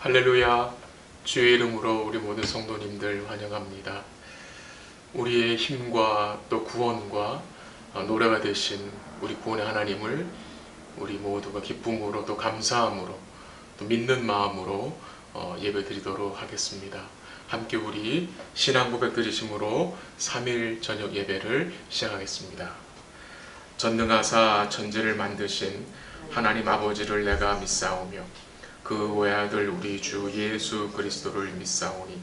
할렐루야. 주의 이름으로 우리 모든 성도님들 환영합니다. 우리의 힘과 또 구원과 노래가 되신 우리 구원의 하나님을 우리 모두가 기쁨으로 또 감사함으로 또 믿는 마음으로 예배드리도록 하겠습니다. 함께 우리 신앙 고백 드리심으로 3일 저녁 예배를 시작하겠습니다. 전능하사 천지를 만드신 하나님 아버지를 내가 믿사오며 그 외아들 우리 주 예수 그리스도를 믿사오니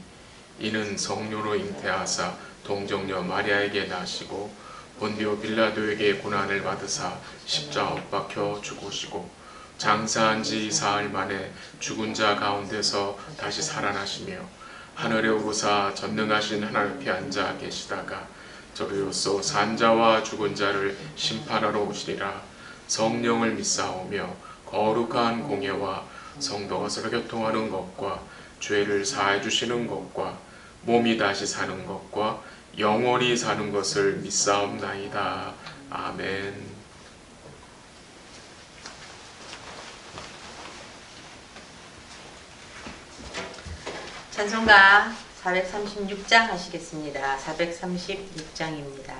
이는 성령으로 잉태하사 동정녀 마리아에게 나시고 본디오 빌라도에게 고난을 받으사 십자가 못 박혀 죽으시고 장사한 지 사흘 만에 죽은 자 가운데서 다시 살아나시며 하늘에 오르사 전능하신 하나님 옆에 앉아 계시다가 저리로서 산자와 죽은 자를 심판하러 오시리라. 성령을 믿사오며 거룩한 공예와 성도가 서로 교통하는 것과 죄를 사해 주시는 것과 몸이 다시 사는 것과 영원히 사는 것을 믿사옵나이다. 아멘. 찬송가 436장 하시겠습니다. 436장입니다.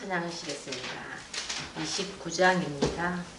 찬양하시겠습니다. 29장입니다.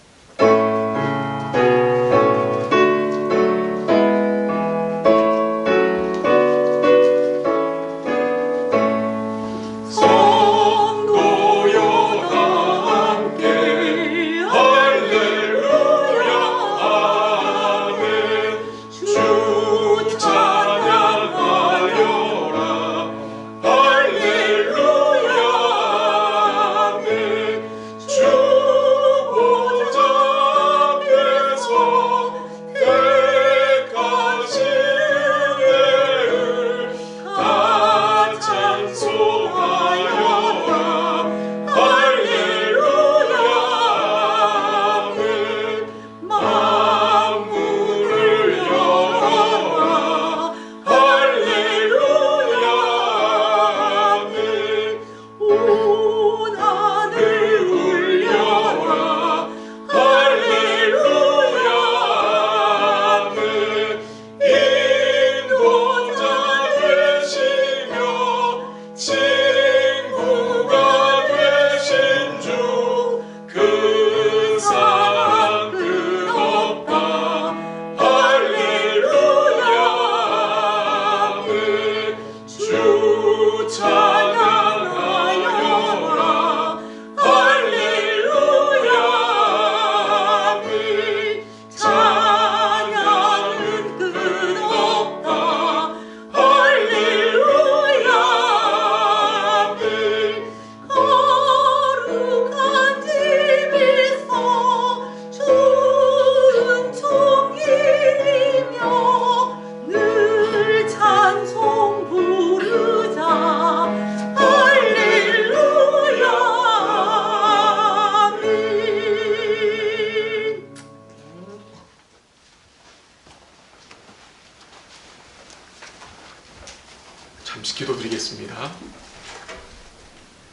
주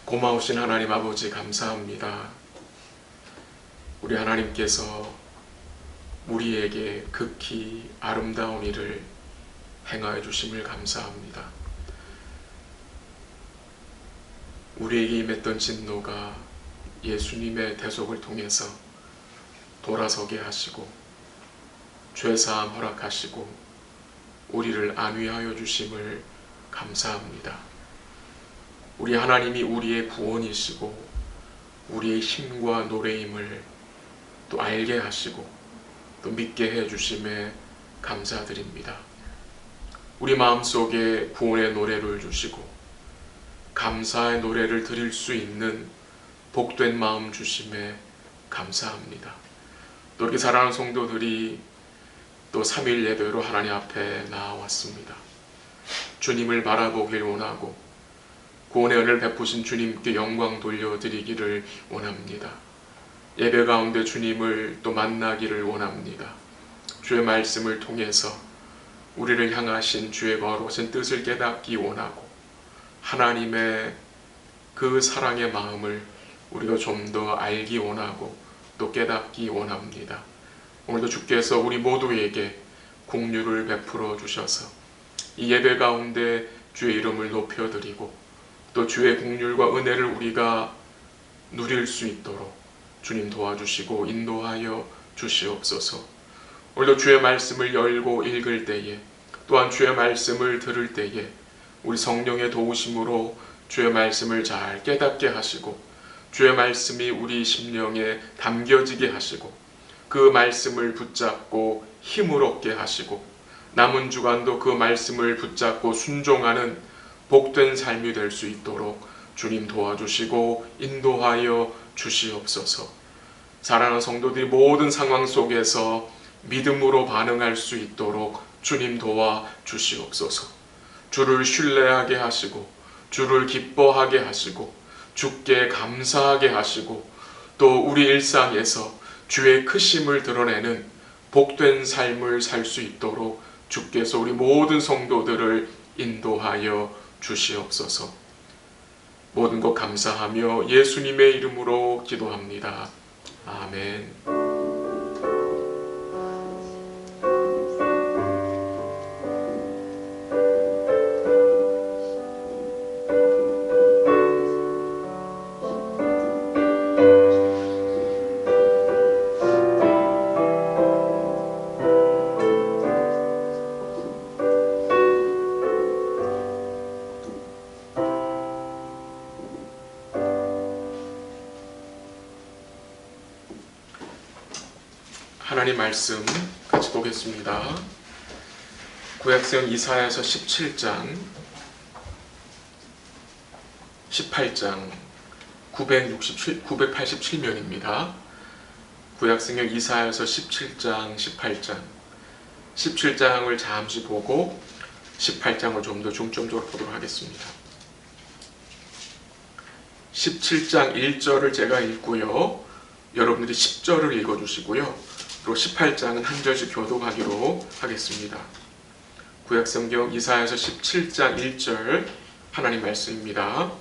고마우신 하나님 아버지 감사합니다. 우리 하나님께서 우리에게 극히 아름다운 일을 행하여 주심을 감사합니다. 우리에게 임했던 진노가 예수님의 대속을 통해서 돌아서게 하시고 죄사함 허락하시고 우리를 안위하여 주심을 감사합니다. 우리 하나님이 우리의 구원이시고 우리의 힘과 노래임을 또 알게 하시고 또 믿게 해 주심에 감사드립니다. 우리 마음속에 구원의 노래를 주시고 감사의 노래를 드릴 수 있는 복된 마음 주심에 감사합니다. 또 이렇게 사랑하는 성도들이 또 3일 예배로 하나님 앞에 나와왔습니다. 주님을 바라보길 원하고 구원의 은혜를 베푸신 주님께 영광 돌려드리기를 원합니다. 예배 가운데 주님을 또 만나기를 원합니다. 주의 말씀을 통해서 우리를 향하신 주의 거룩하신 뜻을 깨닫기 원하고 하나님의 그 사랑의 마음을 우리가 좀 더 알기 원하고 또 깨닫기 원합니다. 오늘도 주께서 우리 모두에게 긍휼을 베풀어 주셔서 이 예배 가운데 주의 이름을 높여드리고 또 주의 긍휼과 은혜를 우리가 누릴 수 있도록 주님 도와주시고 인도하여 주시옵소서. 오늘도 주의 말씀을 열고 읽을 때에 또한 주의 말씀을 들을 때에 우리 성령의 도우심으로 주의 말씀을 잘 깨닫게 하시고 주의 말씀이 우리 심령에 담겨지게 하시고 그 말씀을 붙잡고 힘을 얻게 하시고 남은 주간도 그 말씀을 붙잡고 순종하는 복된 삶이 될 수 있도록 주님 도와주시고 인도하여 주시옵소서. 사랑하는 성도들이 모든 상황 속에서 믿음으로 반응할 수 있도록 주님 도와 주시옵소서. 주를 신뢰하게 하시고 주를 기뻐하게 하시고 주께 감사하게 하시고 또 우리 일상에서 주의 크심을 드러내는 복된 삶을 살 수 있도록 주께서 우리 모든 성도들을 인도하여 주시옵소서. 모든 것 감사하며 예수님의 이름으로 기도합니다. 아멘. 하나님 말씀 같이 보겠습니다. 구약성 이사야서 17장 18장 987면입니다. 구약성경 이사야서 17장 18장 17장을 잠시 보고 18장을 좀 더 중점적으로 보도록 하겠습니다. 17장 1절을 제가 읽고요. 여러분들이 10절을 읽어주시고요. 그리고 18장은 한 절씩 교독하기로 하겠습니다. 구약성경 이사야서 17장 1절 하나님 말씀입니다.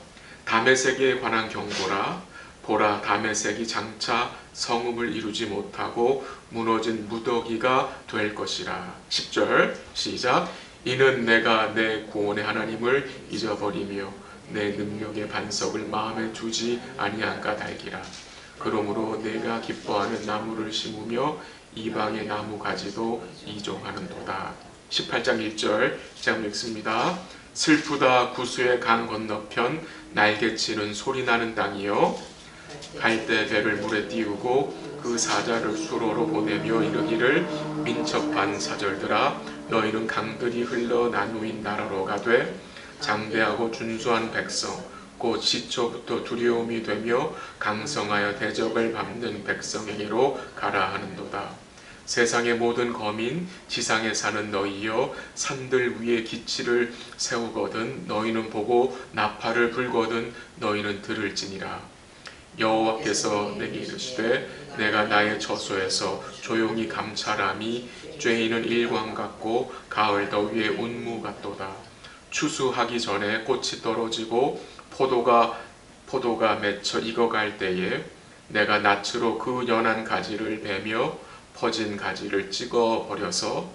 다메섹에 관한 경고라. 보라, 다메섹이 장차 성읍을 이루지 못하고 무너진 무더기가 될 것이라. 10절 시작. 이는 내가 내 구원의 하나님을 잊어버리며 내 능력의 반석을 마음에 두지 아니한 까닭이라. 그러므로 내가 기뻐하는 나무를 심으며 이방의 나무 가지도 이종하는도다. 18장 1절 제가 읽습니다. 슬프다 구수의 강 건너편 날개치는 소리나는 땅이여. 갈대 배를 물에 띄우고 그 사자를 수로로 보내며 이르기를 민첩한 사절들아 너희는 강들이 흘러 나누인 나라로 가되 장대하고 준수한 백성 곧 시초부터 두려움이 되며 강성하여 대적을 밟는 백성에게로 가라 하는도다. 세상의 모든 거민 지상에 사는 너희여 산들 위에 기치를 세우거든 너희는 보고 나팔을 불거든 너희는 들을지니라. 여호와께서 내게 이르시되 내가 나의 처소에서 조용히 감찰함이 죄인은 일광 같고 가을 더위에 운무 같도다. 추수하기 전에 꽃이 떨어지고 포도가 맺혀 익어갈 때에 내가 낫으로 그 연한 가지를 베며 퍼진 가지를 찍어 버려서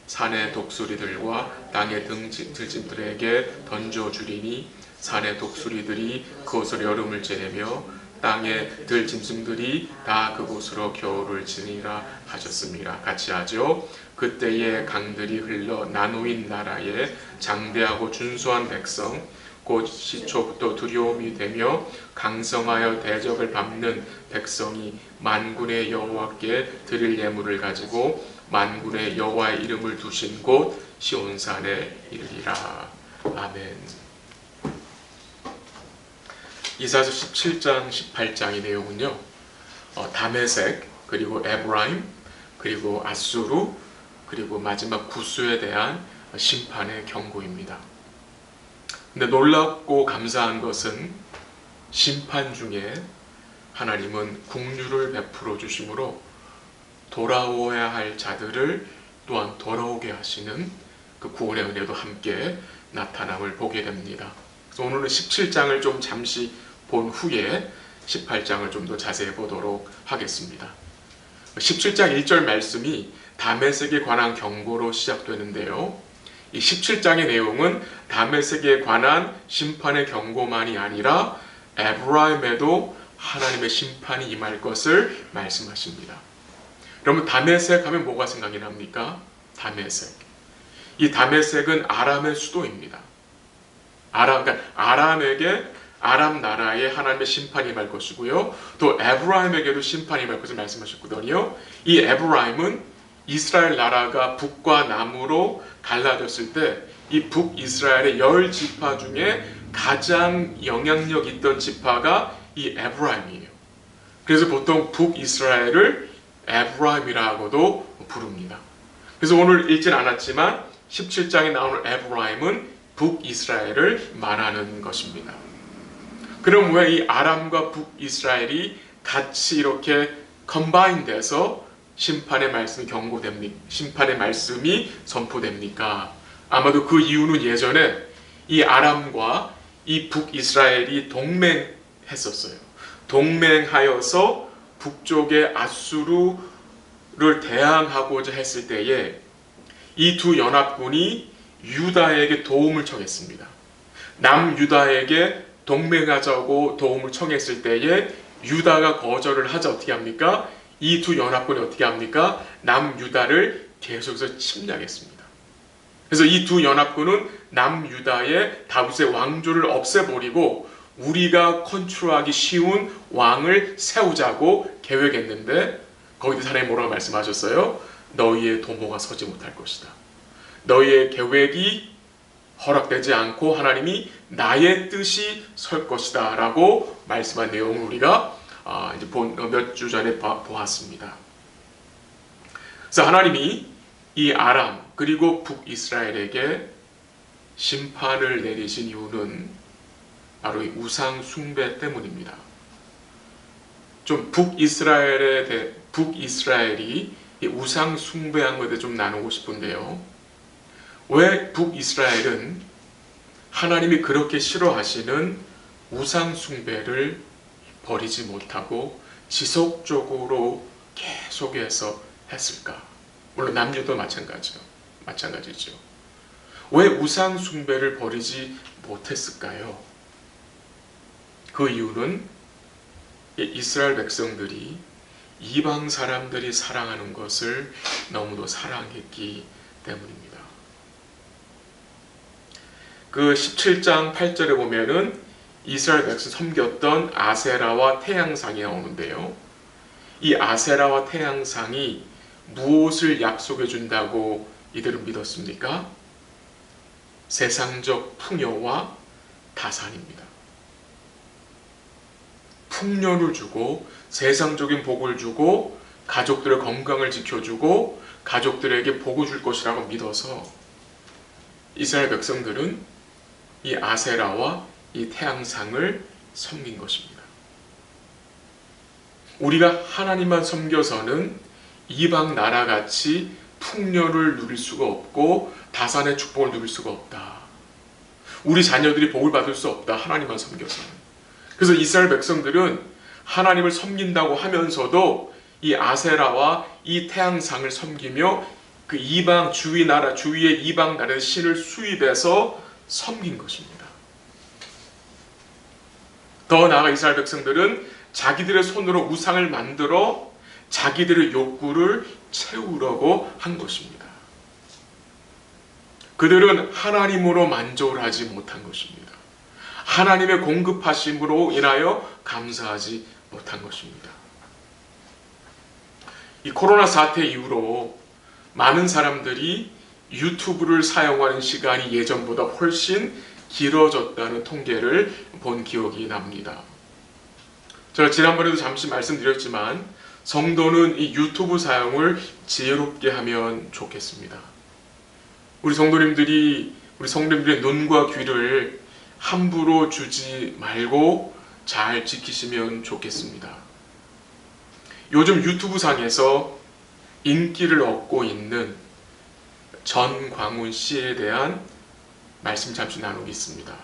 산의 독수리들과 땅의 들짐들에게 던져주리니 산의 독수리들이 그곳을 여름을 지내며 땅의 들짐승들이 다 그곳으로 겨울을 지니라 하셨습니다. 같이 하죠. 그때에 강들이 흘러 나누인 나라에 장대하고 준수한 백성 곧 시초부터 두려움이 되며 강성하여 대적을 밟는 백성이 만군의 여호와께 드릴 예물을 가지고 만군의 여호와의 이름을 두신 곳 시온산에 이르리라. 아멘. 이사야서 17장 18장의 내용은요, 다메섹 그리고 에브라임 그리고 아수르 그리고 마지막 구스에 대한 심판의 경고입니다. 근데 놀랍고 감사한 것은 심판 중에 하나님은 긍휼을 베풀어 주심으로 돌아오야 할 자들을 또한 돌아오게 하시는 그 구원의 은혜도 함께 나타남을 보게 됩니다. 그래서 오늘은 17장을 좀 잠시 본 후에 18장을 좀 더 자세히 보도록 하겠습니다. 17장 1절 말씀이 다메섹에 관한 경고로 시작되는데요. 이 17장의 내용은 다메섹에 관한 심판의 경고만이 아니라 에브라임에도 하나님의 심판이 임할 것을 말씀하십니다. 여러분, 다메섹 하면 뭐가 생각이 납니까? 다메섹. 이 다메섹은 아람의 수도입니다. 그러니까 아람 나라에 하나님의 심판이 임할 것이고요. 또 에브라임에게도 심판이 임할 것을 말씀하셨거든요. 이 에브라임은 이스라엘 나라가 북과 남으로 갈라졌을 때 이 북이스라엘의 10지파 중에 가장 영향력 있던 지파가 이 에브라임이에요. 그래서 보통 북이스라엘을 에브라임이라고도 부릅니다. 그래서 오늘 읽진 않았지만 17장에 나오는 에브라임은 북이스라엘을 말하는 것입니다. 그럼 왜 이 아람과 북이스라엘이 같이 이렇게 컴바인돼서 심판의 말씀이 선포됩니까? 아마도 그 이유는 예전에 이 아람과 이 북이스라엘이 동맹했었어요. 동맹하여서 북쪽의 아수르를 대항하고자 했을 때에 이 두 연합군이 유다에게 도움을 청했습니다. 남유다에게 동맹하자고 도움을 청했을 때에 유다가 거절을 하자 어떻게 합니까? 이 두 연합군이 어떻게 합니까? 남유다를 계속해서 침략했습니다. 그래서 이 두 연합군은 남유다의 다윗의 왕조를 없애버리고 우리가 컨트롤하기 쉬운 왕을 세우자고 계획했는데 거기서 하나님 뭐라고 말씀하셨어요? 너희의 도모가 서지 못할 것이다. 너희의 계획이 허락되지 않고 하나님이 나의 뜻이 설 것이다 라고 말씀한 내용을 우리가 이제 몇 주 전에 보았습니다. 그래서 하나님이 이 아람 그리고 북이스라엘에게 심판을 내리신 이유는 바로 이 우상 숭배 때문입니다. 좀 북이스라엘이 이 우상 숭배한 것에 좀 나누고 싶은데요. 왜 북이스라엘은 하나님이 그렇게 싫어하시는 우상 숭배를 버리지 못하고 지속적으로 계속해서 했을까? 물론 남유도 마찬가지죠. 왜 우상 숭배를 버리지 못했을까요? 그 이유는 이스라엘 백성들이 이방 사람들이 사랑하는 것을 너무도 사랑했기 때문입니다. 그 17장 8절에 보면은 이스라엘 백성 섬겼던 아세라와 태양상이 나오는데요. 이 아세라와 태양상이 무엇을 약속해 준다고 이들은 믿었습니까? 세상적 풍요와 다산입니다. 풍요를 주고 세상적인 복을 주고 가족들의 건강을 지켜주고 가족들에게 복을 줄 것이라고 믿어서 이스라엘 백성들은 이 아세라와 이 태양상을 섬긴 것입니다. 우리가 하나님만 섬겨서는 이방 나라같이 풍요를 누릴 수가 없고 다산의 축복을 누릴 수가 없다. 우리 자녀들이 복을 받을 수 없다. 하나님만 섬겨서는. 그래서 이스라엘 백성들은 하나님을 섬긴다고 하면서도 이 아세라와 이 태양상을 섬기며 그 이방 주위의 이방 나라의 신을 수입해서 섬긴 것입니다. 더 나아가 이스라엘 백성들은 자기들의 손으로 우상을 만들어 자기들의 욕구를 채우려고 한 것입니다. 그들은 하나님으로 만족을 하지 못한 것입니다. 하나님의 공급하심으로 인하여 감사하지 못한 것입니다. 이 코로나 사태 이후로 많은 사람들이 유튜브를 사용하는 시간이 예전보다 훨씬 길어졌다는 통계를 본 기억이 납니다. 제가 지난번에도 잠시 말씀드렸지만 성도는 이 유튜브 사용을 지혜롭게 하면 좋겠습니다. 우리 성도님들의 눈과 귀를 함부로 주지 말고 잘 지키시면 좋겠습니다. 요즘 유튜브 상에서 인기를 얻고 있는 전광훈 씨에 대한 말씀 잠시 나누겠습니다.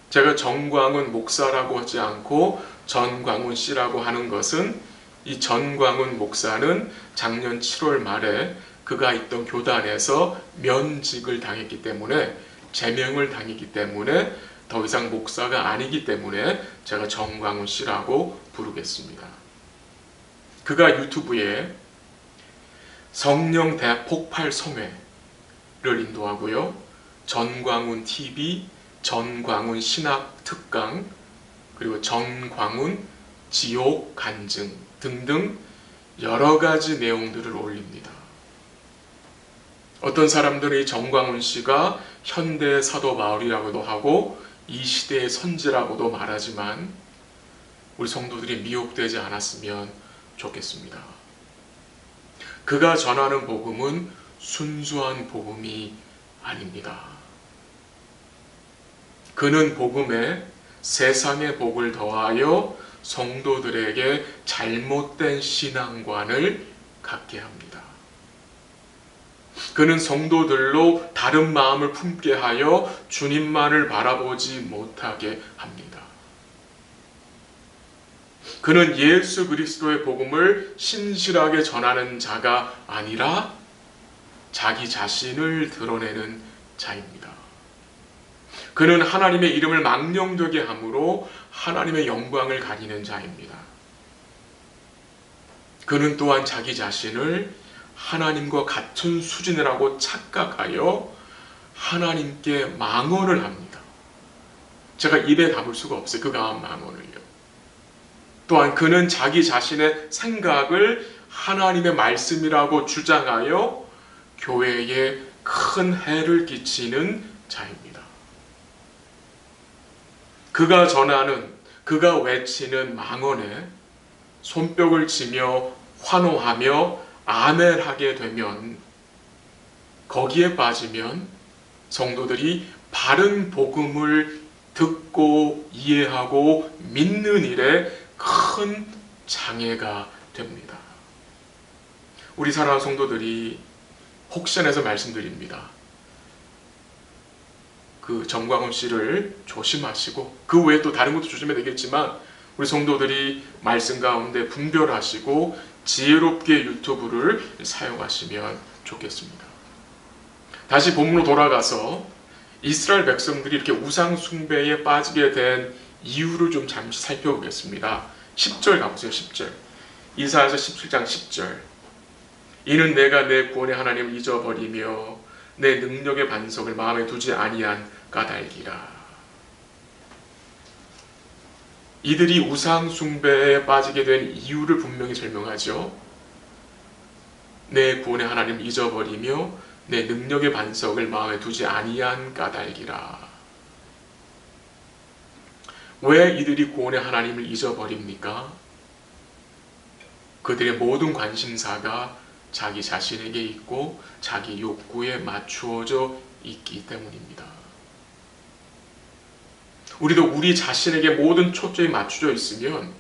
제가 정광훈 목사라고 하지 않고 전광훈 씨라고 하는 것은 이 전광훈 목사는 작년 7월 말에 그가 있던 교단에서 면직을 당했기 때문에 제명을 당했기 때문에 더 이상 목사가 아니기 때문에 제가 정광훈 씨라고 부르겠습니다. 그가 유튜브에 성령 대폭발 성회를 인도하고요. 전광훈 TV, 전광훈 신학 특강, 그리고 전광훈 지옥 간증 등등 여러 가지 내용들을 올립니다. 어떤 사람들은 이 정광훈 씨가 현대의 사도 바울이라고도 하고 이 시대의 선지라고도 말하지만 우리 성도들이 미혹되지 않았으면 좋겠습니다. 그가 전하는 복음은 순수한 복음이 아닙니다. 그는 복음에 세상의 복을 더하여 성도들에게 잘못된 신앙관을 갖게 합니다. 그는 성도들로 다른 마음을 품게 하여 주님만을 바라보지 못하게 합니다. 그는 예수 그리스도의 복음을 신실하게 전하는 자가 아니라 자기 자신을 드러내는 자입니다. 그는 하나님의 이름을 망령되게 함으로 하나님의 영광을 가리는 자입니다. 그는 또한 자기 자신을 하나님과 같은 수준이라고 착각하여 하나님께 망언을 합니다. 제가 입에 담을 수가 없어요. 그가 한 망언을요. 또한 그는 자기 자신의 생각을 하나님의 말씀이라고 주장하여 교회에 큰 해를 끼치는 자입니다. 그가 전하는, 그가 외치는 망언에 손뼉을 치며 환호하며 아멘하게 되면, 거기에 빠지면 성도들이 바른 복음을 듣고 이해하고 믿는 일에 큰 장애가 됩니다. 우리 사랑하는 성도들이 혹시나해서 말씀드립니다. 그 정광훈 씨를 조심하시고 그 외에 또 다른 것도 조심해야 되겠지만 우리 성도들이 말씀 가운데 분별하시고 지혜롭게 유튜브를 사용하시면 좋겠습니다. 다시 본문으로 돌아가서 이스라엘 백성들이 이렇게 우상 숭배에 빠지게 된 이유를 좀 잠시 살펴보겠습니다. 10절 가보세요. 10절. 이사야서 17장 10절. 이는 내가 내 구원의 하나님을 잊어버리며 내 능력의 반석을 마음에 두지 아니한 까닭이라. 이들이 우상 숭배에 빠지게 된 이유를 분명히 설명하죠. 내 구원의 하나님을 잊어버리며 내 능력의 반석을 마음에 두지 아니한 까닭이라. 왜 이들이 구원의 하나님을 잊어버립니까? 그들의 모든 관심사가 자기 자신에게 있고 자기 욕구에 맞추어져 있기 때문입니다. 우리도 우리 자신에게 모든 초점이 맞춰져 있으면,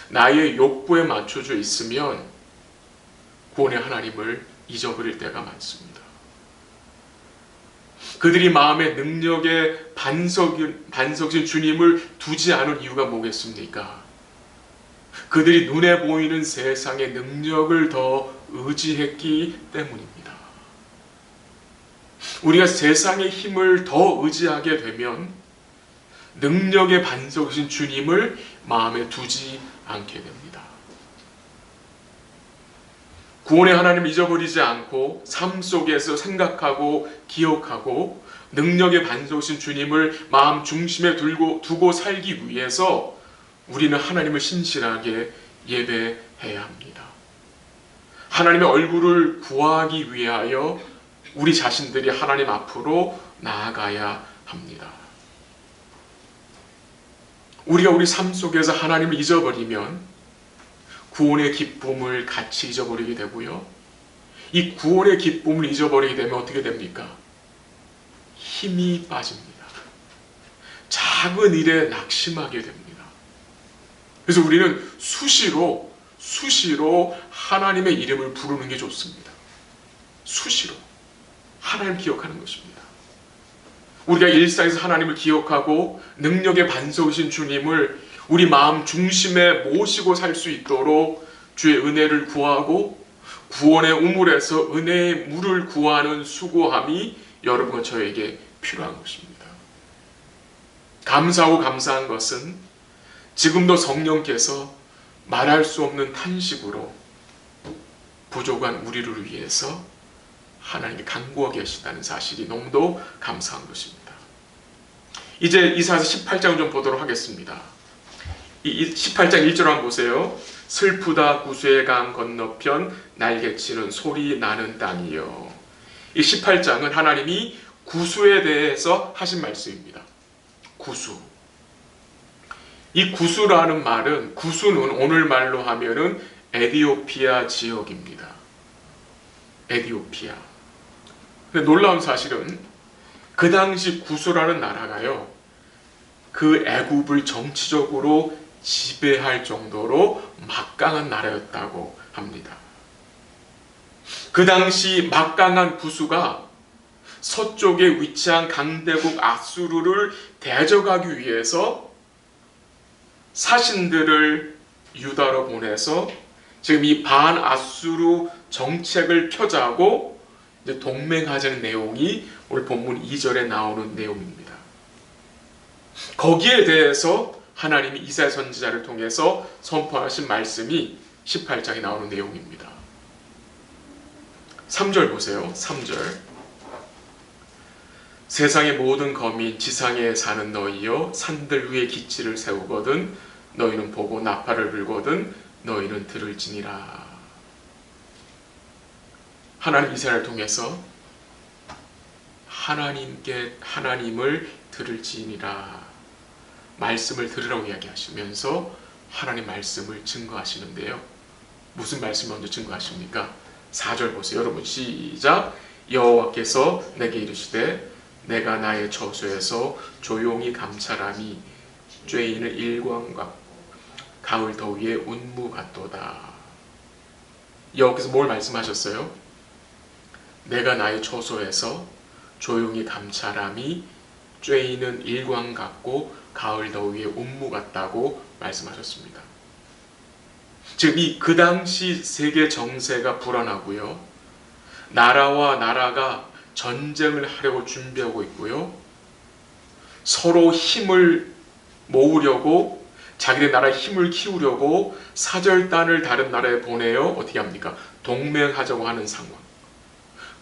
나의 욕구에 맞춰져 있으면 구원의 하나님을 잊어버릴 때가 많습니다. 그들이 마음의 능력의 반석인 주님을 두지 않은 이유가 뭐겠습니까? 그들이 눈에 보이는 세상의 능력을 더 의지했기 때문입니다. 우리가 세상의 힘을 더 의지하게 되면 능력의 반석이신 주님을 마음에 두지 않게 됩니다. 구원의 하나님을 잊어버리지 않고 삶 속에서 생각하고 기억하고 능력의 반석이신 주님을 마음 중심에 두고 살기 위해서 우리는 하나님을 신실하게 예배해야 합니다. 하나님의 얼굴을 구하기 위하여 우리 자신들이 하나님 앞으로 나아가야 합니다. 우리가 우리 삶 속에서 하나님을 잊어버리면 구원의 기쁨을 같이 잊어버리게 되고요. 이 구원의 기쁨을 잊어버리게 되면 어떻게 됩니까? 힘이 빠집니다. 작은 일에 낙심하게 됩니다. 그래서 우리는 수시로 하나님의 이름을 부르는 게 좋습니다. 수시로 하나님 기억하는 것입니다. 우리가 일상에서 하나님을 기억하고 능력의 반석이신 주님을 우리 마음 중심에 모시고 살 수 있도록 주의 은혜를 구하고 구원의 우물에서 은혜의 물을 구하는 수고함이 여러분과 저에게 필요한 것입니다. 감사하고 감사한 것은 지금도 성령께서 말할 수 없는 탄식으로 부족한 우리를 위해서 하나님께 간구하고 계시다는 사실이 너무도 감사한 것입니다. 이제 이사야서 18장 좀 보도록 하겠습니다. 이 18장 1절 한번 보세요. 슬프다 구수의 강 건너편 날개치는 소리 나는 땅이요. 이 18장은 하나님이 구수에 대해서 하신 말씀입니다. 구수. 이 구수라는 말은, 구수는 오늘 말로 하면은 에디오피아 지역입니다. 에디오피아. 근데 놀라운 사실은 그 당시 구수라는 나라가요, 그 애굽을 정치적으로 지배할 정도로 막강한 나라였다고 합니다. 그 당시 막강한 구수가 서쪽에 위치한 강대국 아수르를 대적하기 위해서 사신들을 유다로 보내서 지금 이 반아수르 정책을 펴자고 이제 동맹하자는 내용이 오늘 본문 2절에 나오는 내용입니다. 거기에 대해서 하나님이 이사야 선지자를 통해서 선포하신 말씀이 18장에 나오는 내용입니다. 3절 보세요. 3절. 세상의 모든 거민 지상에 사는 너희여 산들 위에 기치를 세우거든 너희는 보고 나팔을 불거든 너희는 들을지니라. 하나님 이사야를 통해서 하나님을 들을지니라 말씀을 들으라고 이야기하시면서 하나님 말씀을 증거하시는데요. 무슨 말씀 먼저 증거하십니까? 4절 보세요. 여러분 시작. 여호와께서 내게 이르시되 내가 나의 처소에서 조용히 감찰함이 쬐이는 일광과 가을 더위에 운무 같도다. 여호와께서 뭘 말씀하셨어요? 내가 나의 처소에서 조용히 감찰함이 쬐이는 일광 같고 가을 더위에 운무 같다고 말씀하셨습니다. 즉 그 당시 세계 정세가 불안하고요, 나라와 나라가 전쟁을 하려고 준비하고 있고요, 서로 힘을 모으려고 자기네 나라의 힘을 키우려고 사절단을 다른 나라에 보내어 어떻게 합니까? 동맹하자고 하는 상황.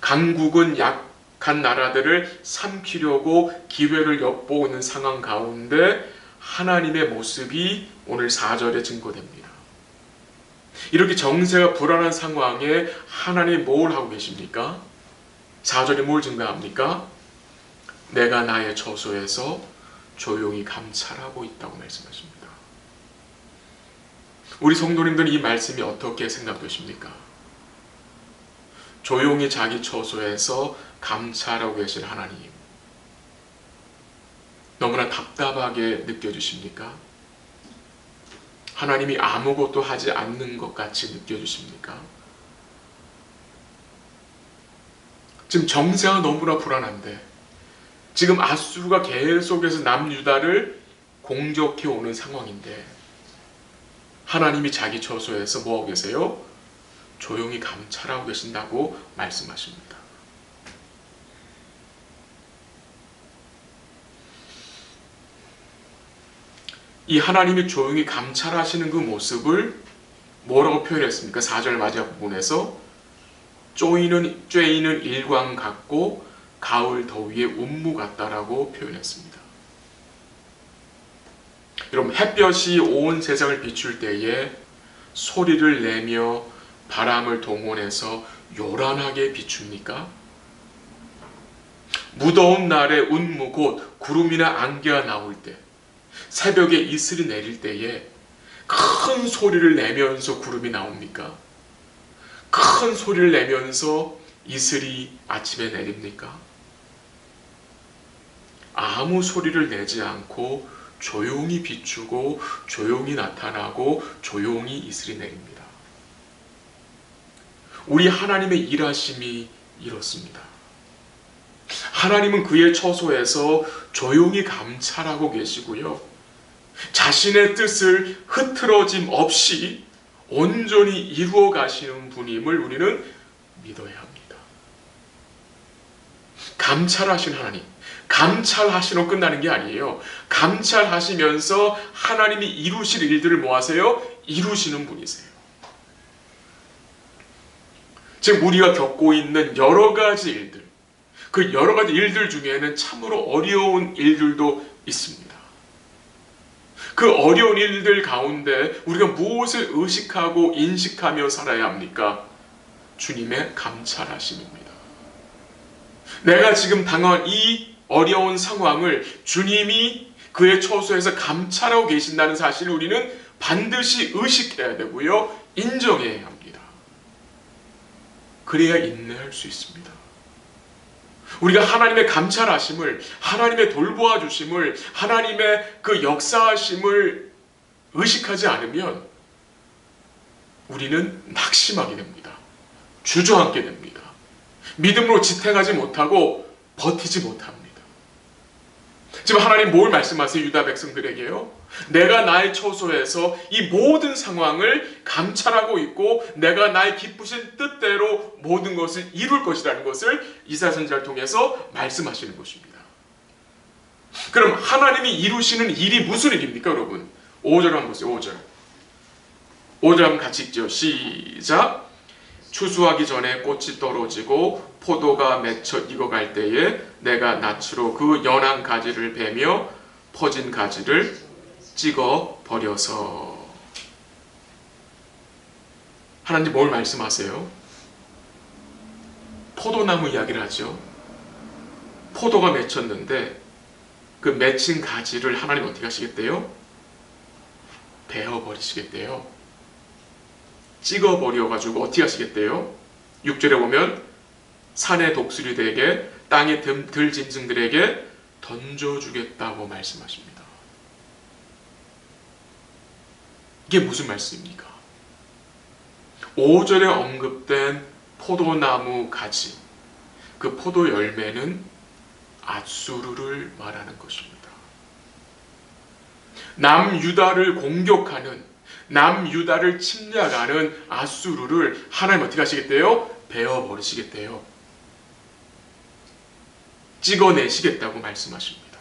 강국은 약한 나라들을 삼키려고 기회를 엿보고 있는 상황 가운데 하나님의 모습이 오늘 4절에 증거됩니다. 이렇게 정세가 불안한 상황에 하나님이 뭘 하고 계십니까? 4절이 뭘 증거합니까? 내가 나의 처소에서 조용히 감찰하고 있다고 말씀하십니다. 우리 성도님들은 이 말씀이 어떻게 생각되십니까? 조용히 자기 처소에서 감찰하고 계신 하나님, 너무나 답답하게 느껴지십니까? 하나님이 아무것도 하지 않는 것 같이 느껴지십니까? 지금 정세가 너무나 불안한데 지금 아수르가 계속해서 남유다를 공격해 오는 상황인데 하나님이 자기 처소에서 뭐하고 계세요? 조용히 감찰하고 계신다고 말씀하십니다. 이 하나님이 조용히 감찰하시는 그 모습을 뭐라고 표현했습니까? 4절 마지막 부분에서 쬐이는 일광 같고 가을 더위에 운무 같다라고 표현했습니다. 여러분, 햇볕이 온 세상을 비출 때에 소리를 내며 바람을 동원해서 요란하게 비춥니까? 무더운 날에 운무 곧 구름이나 안개가 나올 때, 새벽에 이슬이 내릴 때에 큰 소리를 내면서 구름이 나옵니까? 큰 소리를 내면서 이슬이 아침에 내립니까? 아무 소리를 내지 않고 조용히 비추고 조용히 나타나고 조용히 이슬이 내립니다. 우리 하나님의 일하심이 이렇습니다. 하나님은 그의 처소에서 조용히 감찰하고 계시고요. 자신의 뜻을 흐트러짐 없이 온전히 이루어 가시는 분임을 우리는 믿어야 합니다. 감찰하신 하나님, 감찰하시러 끝나는 게 아니에요. 감찰하시면서 하나님이 이루실 일들을 뭐 하세요? 이루시는 분이세요. 지금 우리가 겪고 있는 여러 가지 일들, 그 여러 가지 일들 중에는 참으로 어려운 일들도 있습니다. 그 어려운 일들 가운데 우리가 무엇을 의식하고 인식하며 살아야 합니까? 주님의 감찰하심입니다. 내가 지금 당한 이 어려운 상황을 주님이 그의 처소에서 감찰하고 계신다는 사실을 우리는 반드시 의식해야 되고요. 인정해야 합니다. 그래야 인내할 수 있습니다. 우리가 하나님의 감찰하심을, 하나님의 돌보아 주심을, 하나님의 그 역사하심을 의식하지 않으면 우리는 낙심하게 됩니다. 주저앉게 됩니다. 믿음으로 지탱하지 못하고 버티지 못합니다. 지금 하나님 뭘 말씀하세요? 유다 백성들에게요. 내가 나의 처소에서 이 모든 상황을 감찰하고 있고 내가 나의 기쁘신 뜻대로 모든 것을 이룰 것이라는 것을 이사야 선지자를 통해서 말씀하시는 것입니다. 그럼 하나님이 이루시는 일이 무슨 일입니까, 여러분? 5절 한번 보세요. 5절 한번 같이 읽죠. 시작. 추수하기 전에 꽃이 떨어지고 포도가 맺혀 익어갈 때에 내가 낯으로 그 연한 가지를 베며 퍼진 가지를 찍어 버려서. 하나님 뭘 말씀하세요? 포도나무 이야기를 하죠. 포도가 맺혔는데 그 맺힌 가지를 하나님 어떻게 하시겠대요? 베어버리시겠대요. 찍어버려가지고 어떻게 하시겠대요? 6절에 보면 산의 독수리들에게 땅의 들짐승들에게 던져주겠다고 말씀하십니다. 이게 무슨 말씀입니까? 5절에 언급된 포도나무 가지, 그 포도 열매는 아수르를 말하는 것입니다. 남유다를 공격하는, 남유다를 침략하는 아수르를 하나님 어떻게 하시겠대요? 베어버리시겠대요. 찍어내시겠다고 말씀하십니다.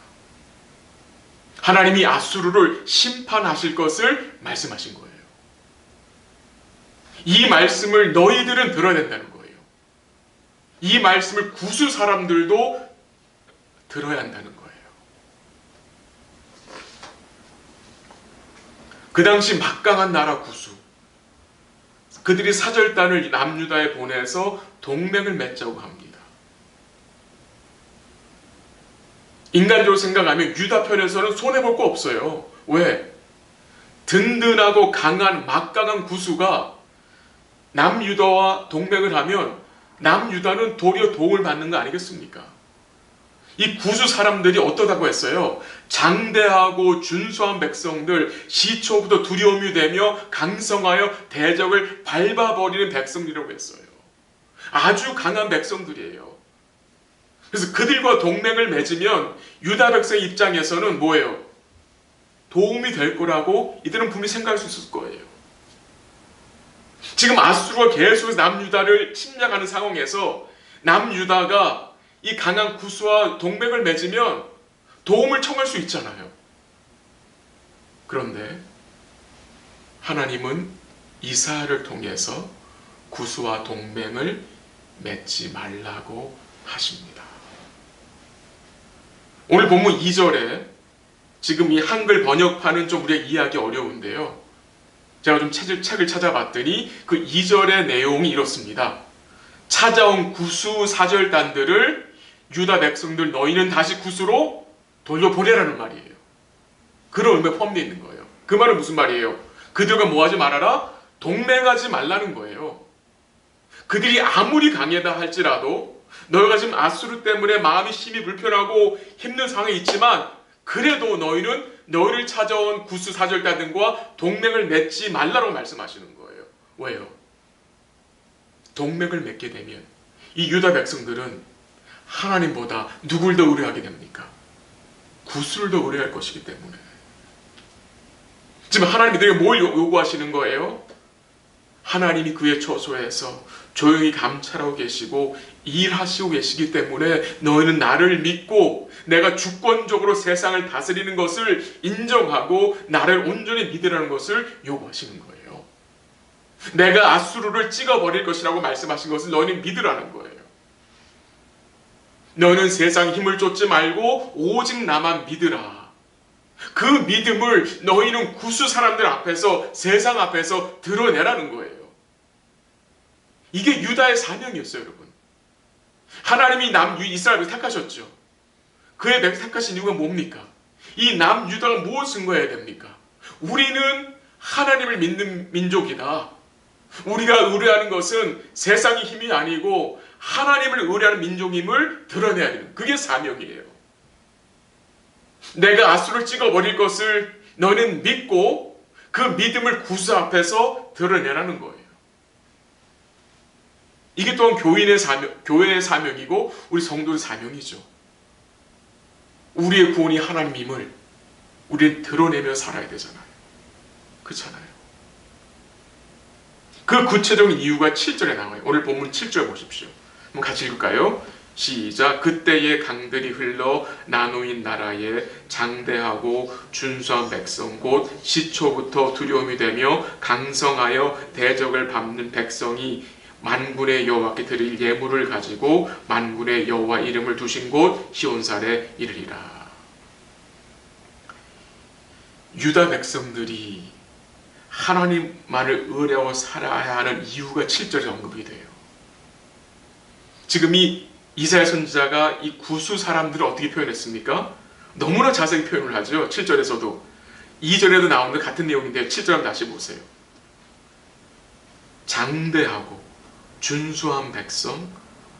하나님이 아수르를 심판하실 것을 말씀하신 거예요. 이 말씀을 너희들은 들어야 된다는 거예요. 이 말씀을 구수 사람들도 들어야 한다는 거예요. 그 당시 막강한 나라 구수, 그들이 사절단을 남유다에 보내서 동맹을 맺자고 합니다. 인간적으로 생각하면 유다 편에서는 손해볼 거 없어요. 왜? 든든하고 강한 막강한 구수가 남유다와 동맹을 하면 남유다는 도리어 도움을 받는 거 아니겠습니까? 이 구수 사람들이 어떠다고 했어요? 장대하고 준수한 백성들, 시초부터 두려움이 되며 강성하여 대적을 밟아버리는 백성들이라고 했어요. 아주 강한 백성들이에요. 그래서 그들과 동맹을 맺으면 유다 백성 입장에서는 뭐예요? 도움이 될 거라고 이들은 분명히 생각할 수 있을 거예요. 지금 아수르가 계속해서 남유다를 침략하는 상황에서 남유다가 이 강한 구스와 동맹을 맺으면 도움을 청할 수 있잖아요. 그런데 하나님은 이사야를 통해서 구스와 동맹을 맺지 말라고 하십니다. 오늘 본문 2절에 지금 이 한글 번역판은 좀 우리가 이해하기 어려운데요. 제가 좀 책을 찾아봤더니 그 2절의 내용이 이렇습니다. 찾아온 구수 사절단들을 유다 백성들 너희는 다시 구수로 돌려보내라는 말이에요. 그런 의미가 포함되어 있는 거예요. 그 말은 무슨 말이에요? 그들과 뭐하지 말아라? 동맹하지 말라는 거예요. 그들이 아무리 강하다 할지라도 너희가 지금 아수르 때문에 마음이 심히 불편하고 힘든 상황에 있지만 그래도 너희는 너희를 찾아온 구스 사절단들과 동맹을 맺지 말라고 말씀하시는 거예요. 왜요? 동맹을 맺게 되면 이 유다 백성들은 하나님보다 누굴 더 의뢰하게 됩니까? 구스를 더 의뢰할 것이기 때문에. 지금 하나님이 너희에게 뭘 요구하시는 거예요? 하나님이 그의 처소에서 조용히 감찰하고 계시고 일하시고 계시기 때문에 너희는 나를 믿고 내가 주권적으로 세상을 다스리는 것을 인정하고 나를 온전히 믿으라는 것을 요구하시는 거예요. 내가 아수르를 찍어버릴 것이라고 말씀하신 것을 너희는 믿으라는 거예요. 너희는 세상 힘을 쫓지 말고 오직 나만 믿으라. 그 믿음을 너희는 구수 사람들 앞에서 세상 앞에서 드러내라는 거예요. 이게 유다의 사명이었어요, 여러분. 하나님이 이스라엘을 택하셨죠. 그의 백성 택하신 이유가 뭡니까? 이 남유다가 무엇을 증거해야 됩니까? 우리는 하나님을 믿는 민족이다. 우리가 의뢰하는 것은 세상의 힘이 아니고 하나님을 의뢰하는 민족임을 드러내야 되는 그게 사명이에요. 내가 아수를 찍어버릴 것을 너는 믿고 그 믿음을 구수 앞에서 드러내라는 거예요. 이게 또한 교회의 사명이고 우리 성도의 사명이죠. 우리의 구원이 하나님임을 우리는 드러내며 살아야 되잖아요. 그렇잖아요. 그 구체적인 이유가 7절에 나와요. 오늘 본문 7절 보십시오. 한번 같이 읽을까요? 시작. 그때의 강들이 흘러 나누인 나라에 장대하고 준수한 백성 곧 시초부터 두려움이 되며 강성하여 대적을 밟는 백성이 만군의 여호와께 드릴 예물을 가지고 만군의 여호와 이름을 두신 곳 시온산에 이르리라. 유다 백성들이 하나님만을 의뢰하고 살아야 하는 이유가 7절에 언급이 돼요. 지금 이 이사야 선지자가 이 구수 사람들을 어떻게 표현했습니까? 너무나 자세히 표현을 하죠. 7절에서도 2절에도 나오는 같은 내용인데 7절 한번 다시 보세요. 장대하고 준수한 백성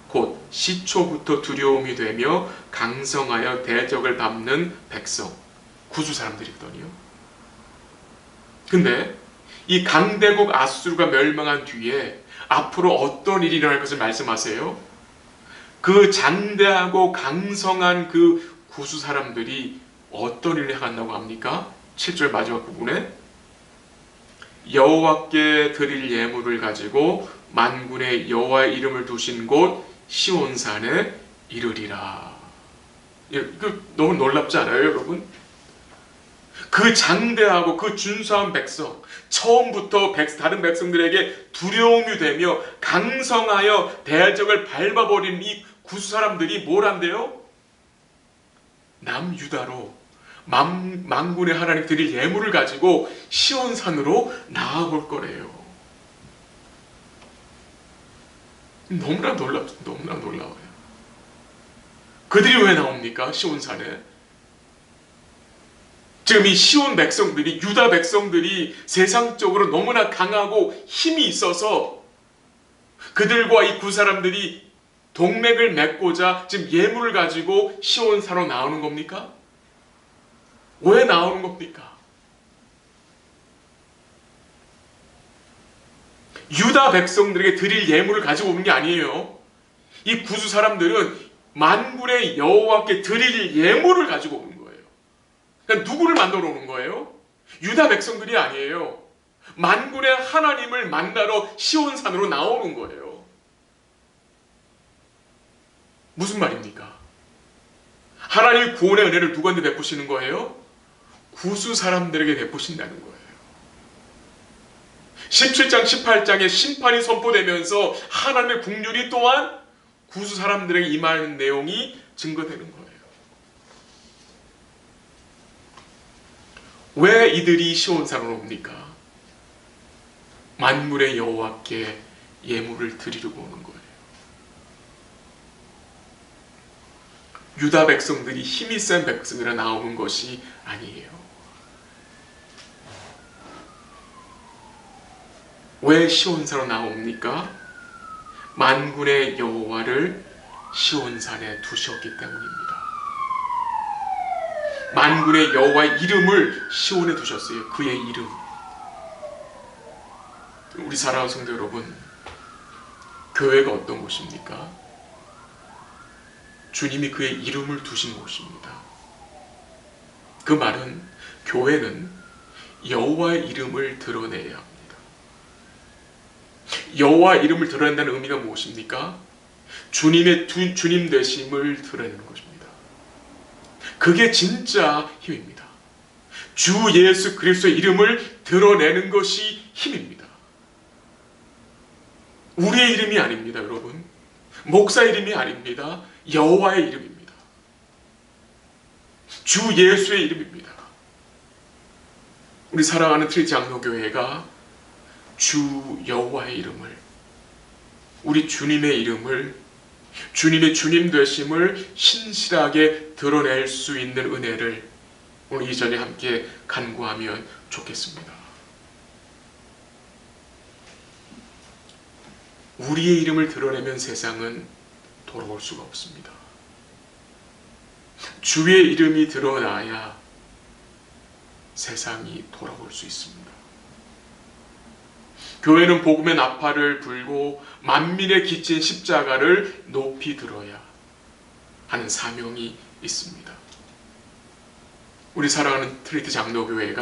곧 시초부터 두려움이 되며 강성하여 대적을 밟는 백성 구수 사람들이거든요. 근데 이 강대국 아수르가 멸망한 뒤에 앞으로 어떤 일이 일어날 것을 말씀하세요? 그 장대하고 강성한 그 구수 사람들이 어떤 일을 행한다고 합니까? 7절 마지막 부분에 여호와께 드릴 예물을 가지고 만군의 여호와의 이름을 두신 곳 시온산에 이르리라. 이거 너무 놀랍지 않아요, 여러분? 그 장대하고 그 준수한 백성, 처음부터 다른 백성들에게 두려움이 되며 강성하여 대적을 밟아버린 이 구수 사람들이 뭘 한대요? 남유다로 만군의 하나님 드릴 예물을 가지고 시온산으로 나아올 거래요. 너무나 놀라워요. 그들이 왜 나옵니까? 시온산에. 지금 이 시온 백성들이, 유다 백성들이 세상적으로 너무나 강하고 힘이 있어서 그들과 이 구 사람들이 동맥을 맺고자 지금 예물을 가지고 시온산으로 나오는 겁니까? 왜 나오는 겁니까? 유다 백성들에게 드릴 예물을 가지고 오는 게 아니에요. 이 구수 사람들은 만군의 여호와께 드릴 예물을 가지고 오는 거예요. 그러니까 누구를 만나러 오는 거예요? 유다 백성들이 아니에요. 만군의 하나님을 만나러 시온산으로 나오는 거예요. 무슨 말입니까? 하나님의 구원의 은혜를 누구한테 베푸시는 거예요? 구수 사람들에게 베푸신다는 거예요. 17장 18장에 심판이 선포되면서 하나님의 국률이 또한 구수 사람들에게 임하는 내용이 증거되는 거예요. 왜 이들이 시온산으로 옵니까? 만물의 여호와께 예물을 드리려고 오는 거예요. 유다 백성들이 힘이 센 백성이라 나오는 것이 아니에요. 왜 시온산으로 나옵니까? 만군의 여호와를 시온산에 두셨기 때문입니다. 만군의 여호와의 이름을 시온에 두셨어요. 그의 이름. 우리 사랑하는 성도 여러분, 교회가 어떤 곳입니까? 주님이 그의 이름을 두신 곳입니다. 그 말은 교회는 여호와의 이름을 드러내야 합니다. 여호와의 이름을 드러낸다는 의미가 무엇입니까? 주님 되심을 드러내는 것입니다. 그게 진짜 힘입니다. 주 예수 그리스도의 이름을 드러내는 것이 힘입니다. 우리의 이름이 아닙니다, 여러분. 목사 이름이 아닙니다. 여호와의 이름입니다. 주 예수의 이름입니다. 우리 사랑하는 트리지 장로교회가 주 여호와의 이름을, 우리 주님의 이름을, 주님의 주님 되심을 신실하게 드러낼 수 있는 은혜를 오늘 이전에 함께 간구하면 좋겠습니다. 우리의 이름을 드러내면 세상은 돌아올 수가 없습니다. 주의 이름이 드러나야 세상이 돌아올 수 있습니다. 교회는 복음의 나팔을 불고 만민의 기친 십자가를 높이 들어야 하는 사명이 있습니다. 우리 사랑하는 트리트 장로교회가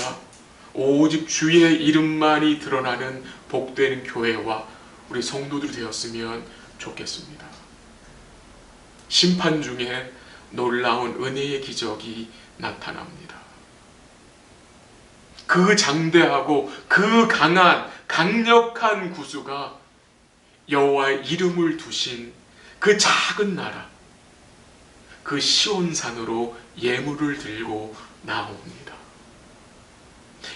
오직 주의 이름만이 드러나는 복되는 교회와 우리 성도들이 되었으면 좋겠습니다. 심판 중에 놀라운 은혜의 기적이 나타납니다. 그 장대하고 그 강력한 구주가 여호와의 이름을 두신 그 작은 나라, 그 시온산으로 예물을 들고 나옵니다.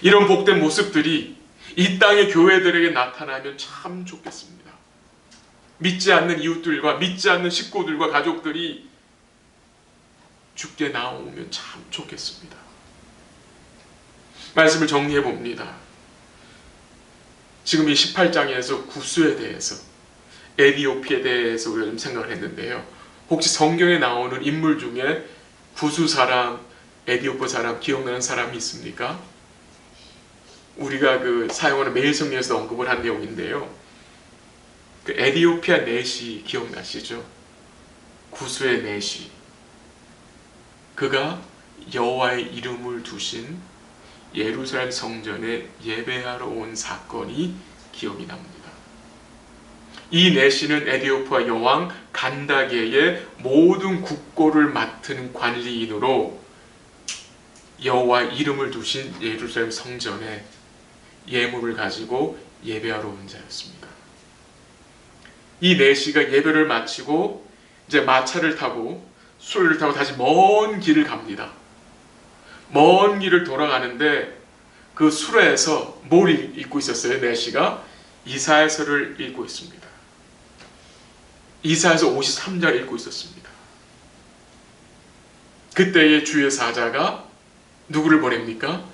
이런 복된 모습들이 이 땅의 교회들에게 나타나면 참 좋겠습니다. 믿지 않는 이웃들과 믿지 않는 식구들과 가족들이 주께 나오면 참 좋겠습니다. 말씀을 정리해 봅니다. 지금 이 18장에서 구스에 대해서, 에디오피에 대해서 우리가 좀 생각을 했는데요. 혹시 성경에 나오는 인물 중에 구스 사람, 에디오프 사람 기억나는 사람이 있습니까? 우리가 사용하는 매일 성경에서 언급을 한 내용인데요. 그 에디오피아 넷이 기억나시죠? 구스의 넷이. 그가 여호와의 이름을 두신 예루살렘 성전에 예배하러 온 사건이 기억이 납니다. 이 넷이는 에디오피아 여왕 간다게의 모든 국고를 맡은 관리인으로 여호와의 이름을 두신 예루살렘 성전에 예물을 가지고 예배하러 온 자였습니다. 이 넷이가 예배를 마치고 이제 마차를 타고 수레를 타고 다시 먼 길을 갑니다. 먼 길을 돌아가는데 그 수레에서 뭘 읽고 있었어요? 넷이가 이사야서를 읽고 있습니다. 이사야서 53장을 읽고 있었습니다. 그때의 주의 사자가 누구를 보냅니까?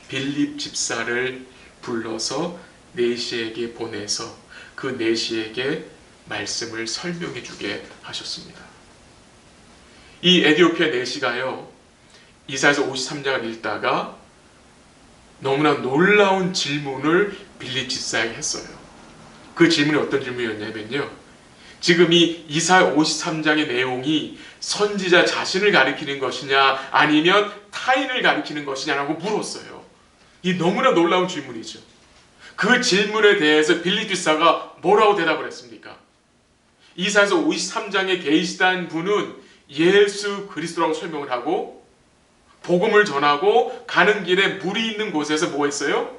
빌립 집사를 불러서 넷이에게 보내서 그 넷이에게 말씀을 설명해 주게 하셨습니다. 이 에디오피아 넷이가요, 이사야서 53장을 읽다가 너무나 놀라운 질문을 빌립 집사에게 했어요. 그 질문이 어떤 질문이었냐면요, 지금 이 이사야 53장의 내용이 선지자 자신을 가리키는 것이냐 아니면 타인을 가리키는 것이냐라고 물었어요. 이 너무나 놀라운 질문이죠. 그 질문에 대해서 빌립기사가 뭐라고 대답을 했습니까? 이사야서 53장에 계시다는 분은 예수 그리스도라고 설명을 하고 복음을 전하고 가는 길에 물이 있는 곳에서 뭐 했어요?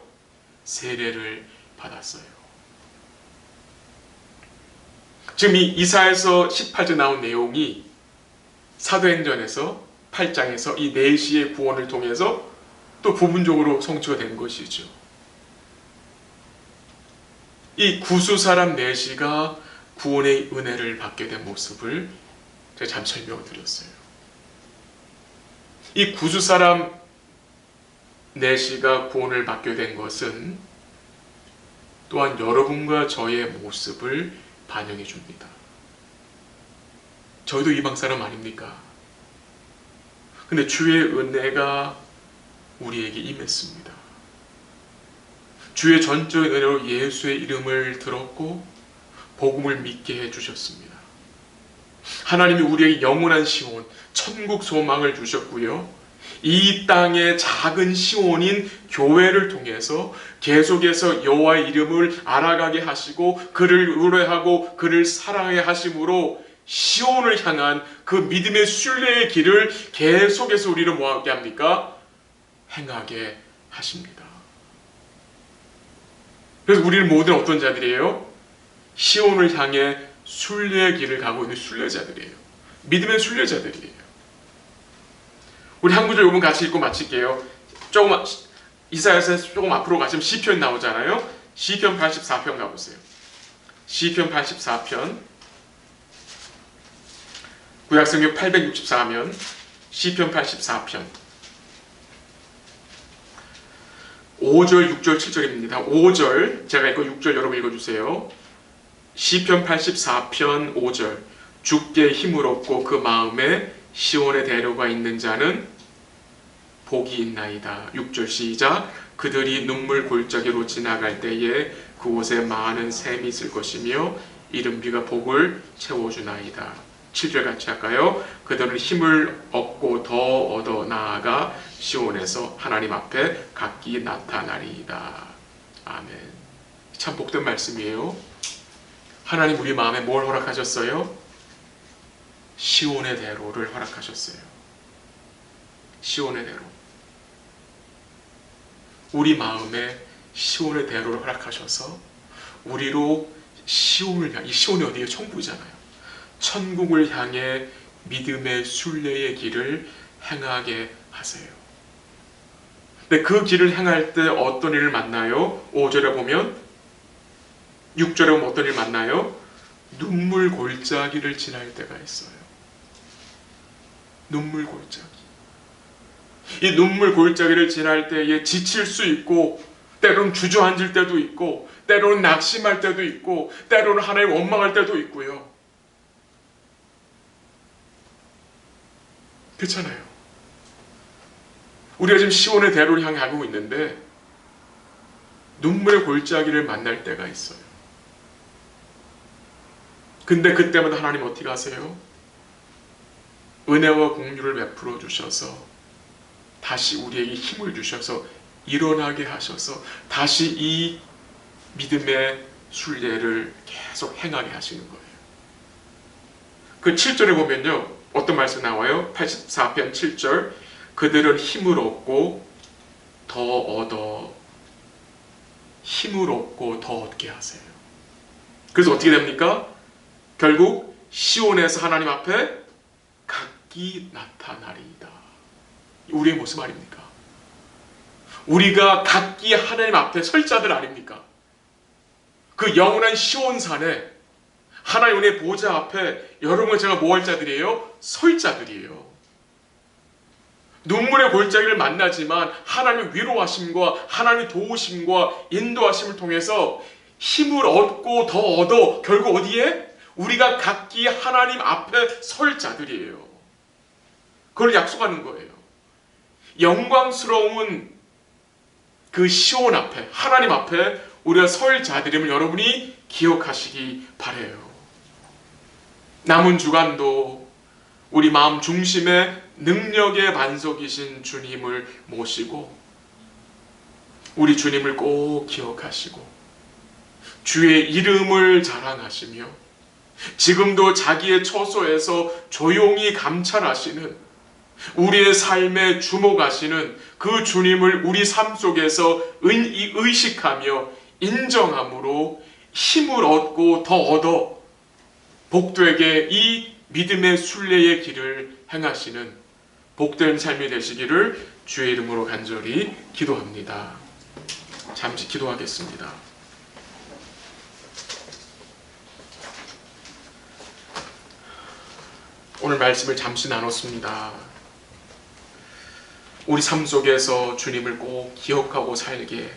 세례를 받았어요. 지금 이 이사야서 18절 나온 내용이 사도행전에서 8장에서 이 내시의 구원을 통해서 또 부분적으로 성취가 된 것이죠. 이 구수 사람 내시가 구원의 은혜를 받게 된 모습을 제가 잠시 설명을 드렸어요. 이 구수 사람 내시가 구원을 받게 된 것은 또한 여러분과 저의 모습을 반영해 줍니다. 저희도 이방 사람 아닙니까? 근데 주의 은혜가 우리에게 임했습니다. 주의 전적인 은혜로 예수의 이름을 들었고 복음을 믿게 해주셨습니다. 하나님이 우리에게 영원한 시온, 천국 소망을 주셨고요. 이 땅의 작은 시온인 교회를 통해서 계속해서 여호와의 이름을 알아가게 하시고 그를 의뢰하고 그를 사랑하게 하심으로 시온을 향한 그 믿음의 순례의 길을 계속해서 우리를 뭐하게 합니까? 행하게 하십니다. 그래서 우리는 모든 어떤 자들이에요? 시온을 향해 순례의 길을 가고 있는 순례자들이에요. 믿음의 순례자들이에요. 우리 한 구절 요번 같이 읽고 마칠게요. 조금 이사야서 조금 앞으로 가시면 시편 나오잖아요. 시편 84편 가보세요. 시편 84편 구약성경 864면 시편 84편 5절, 6절, 7절입니다. 5절 제가 읽고 6절 여러분 읽어주세요. 시편 84편 5절 주께 힘을 얻고 그 마음에 시온의 대로가 있는 자는 복이 있나이다. 6절 시작. 그들이 눈물 골짜기로 지나갈 때에 그곳에 많은 샘이 있을 것이며 이른 비가 복을 채워주나이다. 7절 같이 할까요? 그들은 힘을 얻고 더 얻어 나아가 시온에서 하나님 앞에 각기 나타나리이다. 아멘. 참 복된 말씀이에요. 하나님 우리 마음에 뭘 허락하셨어요? 시온의 대로를 허락하셨어요. 시온의 대로. 우리 마음에 시온의 대로를 허락하셔서 우리로 시온을 향해, 이 시온이 어디예요? 천국이잖아요. 천국을 향해 믿음의 순례의 길을 행하게 하세요. 근데 그 길을 행할 때 어떤 일을 만나요? 5절에 보면 6절에 보면 어떤 일을 만나요? 눈물 골짜기를 지날 때가 있어요. 눈물 골짜기. 이 눈물 골짜기를 지날 때에 지칠 수 있고 때로는 주저앉을 때도 있고 때로는 낙심할 때도 있고 때로는 하나님 원망할 때도 있고요. 그렇잖아요. 우리가 지금 시온의 대로를 향해 가고 있는데 눈물의 골짜기를 만날 때가 있어요. 근데 그때마다 하나님 어떻게 하세요? 은혜와 공유를 베풀어 주셔서 다시 우리에게 힘을 주셔서 일어나게 하셔서 다시 이 믿음의 순례를 계속 행하게 하시는 거예요. 그 7절에 보면요. 어떤 말씀 나와요? 84편 7절 그들은 힘을 얻고 더 얻어 힘을 얻고 더 얻게 하세요. 그래서 어떻게 됩니까? 결국 시온에서 하나님 앞에 각기 나타나리이다. 우리의 모습 아닙니까? 우리가 각기 하나님 앞에 설 자들 아닙니까? 그 영원한 시온산에 하나님의 보좌 앞에 여러분과 제가 뭐 할 자들이에요? 설 자들이에요. 눈물의 골짜기를 만나지만 하나님의 위로하심과 하나님의 도우심과 인도하심을 통해서 힘을 얻고 더 얻어 결국 어디에? 우리가 각기 하나님 앞에 설 자들이에요. 그걸 약속하는 거예요. 영광스러운 그 시온 앞에 하나님 앞에 우리가 설 자들임을 여러분이 기억하시기 바라요. 남은 주간도 우리 마음 중심에 능력의 반석이신 주님을 모시고 우리 주님을 꼭 기억하시고 주의 이름을 자랑하시며 지금도 자기의 처소에서 조용히 감찰하시는 우리의 삶에 주목하시는 그 주님을 우리 삶 속에서 의식하며 인정함으로 힘을 얻고 더 얻어 복되게 이 믿음의 순례의 길을 행하시는 복된 삶이 되시기를 주의 이름으로 간절히 기도합니다. 잠시 기도하겠습니다. 오늘 말씀을 잠시 나눴습니다. 우리 삶 속에서 주님을 꼭 기억하고 살게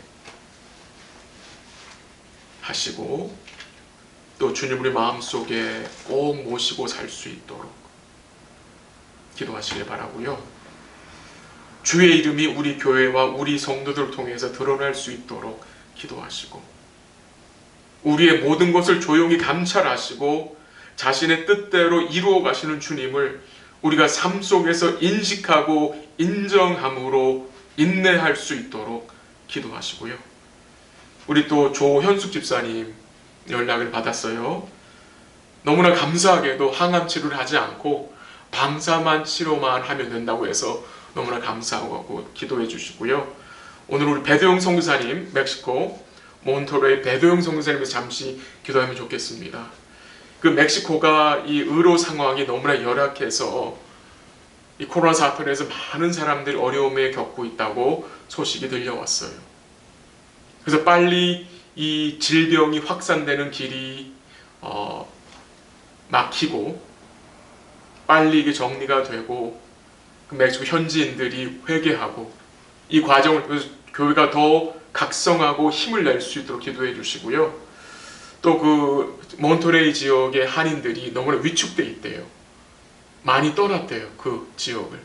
하시고 또 주님 우리 마음속에 꼭 모시고 살 수 있도록 기도하시길 바라고요. 주의 이름이 우리 교회와 우리 성도들을 통해서 드러날 수 있도록 기도하시고 우리의 모든 것을 조용히 감찰하시고 자신의 뜻대로 이루어 가시는 주님을 우리가 삶 속에서 인식하고 인정함으로 인내할 수 있도록 기도하시고요. 우리 또 조현숙 집사님 연락을 받았어요. 너무나 감사하게도 항암 치료를 하지 않고 방사만 치료만 하면 된다고 해서 너무나 감사하고 기도해 주시고요. 오늘 우리 배도영 선교사님 멕시코 몬터레이 배도영 선교사님에서 잠시 기도하면 좋겠습니다. 그 멕시코가 이 의료 상황이 너무나 열악해서 이 코로나 사태로 해서 많은 사람들이 어려움에 겪고 있다고 소식이 들려왔어요. 그래서 빨리 이 질병이 확산되는 길이 막히고 빨리 이게 정리가 되고 그 멕시코 현지인들이 회개하고 이 과정을 통해서 교회가 더 각성하고 힘을 낼 수 있도록 기도해 주시고요. 또 그 몬터레이 지역의 한인들이 너무나 위축돼 있대요. 많이 떠났대요. 그 지역을.